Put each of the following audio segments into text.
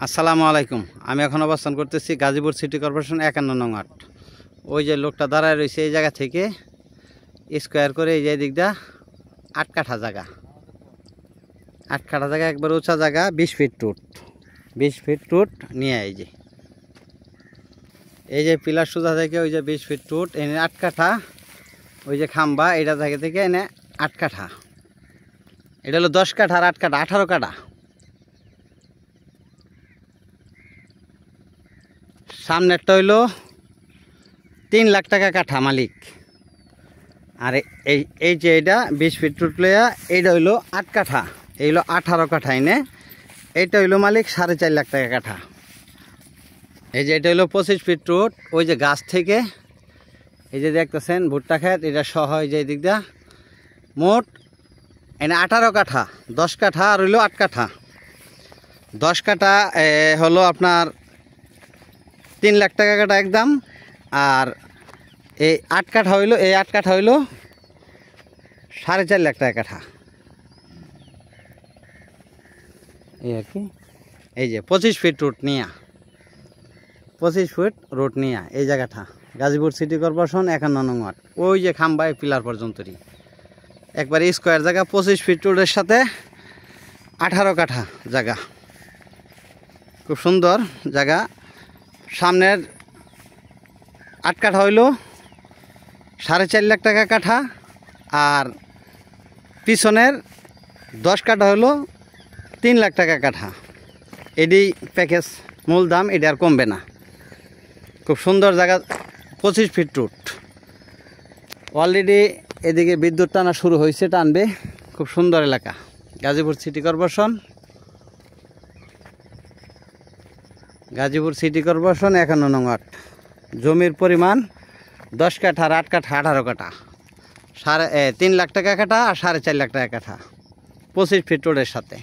আসসালামু আলাইকুম। আমি এখন অবস্থান করতেছি গাজীপুর সিটি কর্পোরেশন 51 নং ওয়ার্ড। ওই যে লোকটা দাঁড়ায় রয়েছে এই জায়গা থেকে স্কোয়ার করে এই যে দিকটা 8 কাঠা জায়গা, 8 কাঠা জায়গা, একবার উঁচা জায়গা, 20 ফিট টুট, 20 ফিট টুট নিয়ে এই যে পিলার সোজা থেকে ওই যে 20 ফিট টুট এনে 8 কাঠা, ওই যে খাম্বা এটা থেকে এনে 8 কাঠা, এটা হলো 10 কাঠা আর 8 কাঠা 18 কাঠা। সামনেরটা হইলো 3 লাখ টাকা কাঠা মালিক, আর এই যে এটা 20 ফিট টুট লইয়া এইটা হইলো 8 কাঠা, এই হলো 18 কাঠা এনে, এইটা হইলো মালিক 4.5 লাখ টাকা কাঠা। এই যে এটা হইলো 25 ফিট টুট, ওই যে গাছ থেকে এই যে দেখতেছেন ভুট্টা ক্ষেত এটা সহ এই যে দিকটা মোট এনে 18 কাঠা, 10 কাঠা আর হইলো 8 কাঠা। 10 কাঠা হলো আপনার 3 লাখ টাকা কাঠা একদম, আর এই 8 কাঠা হইলো 4.5 লাখ টাকা কাঠা। এই আর কি, এই যে 25 ফিট রুট নিয়া, 25 ফিট রুট নিয়া এই জায়গাটা গাজীপুর সিটি কর্পোরেশন 51 নং ওয়ার্ড। ওই যে খাম্বায় পিলার পর্যন্তই একবার স্কোয়ার জায়গা, 25 ফিট রোডের সাথে 18 কাঠা জায়গা, খুব সুন্দর জায়গা। সামনের 8 কাঠা হইল 4.5 লাখ টাকা কাঠা, আর পিছনের 10 কাঠা হইলো 3 লাখ টাকা কাঠা। এডি প্যাকেজ মূল দাম, এটা আর কমবে না। খুব সুন্দর জায়গা, 25 ফিট রুট। অলরেডি এদিকে বিদ্যুৎ টানা শুরু হয়েছে, টানবে। খুব সুন্দর এলাকা গাজীপুর সিটি কর্পোরেশন, 51 নং ওয়ার্ড। জমির পরিমাণ 10 কাঠা আর 8 কাঠা 18 কাঠা, 3 লাখ টাকা কাঠা আর 4.5 লাখ টাকা কাঠা, 25 ফিট রোডের সাথে।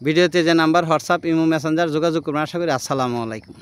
ভিডিওতে যে নাম্বার হোয়াটসঅ্যাপ, ইমো, মেসেঞ্জার যোগাযোগ করবেন। আশা করি। আসসালামু আলাইকুম।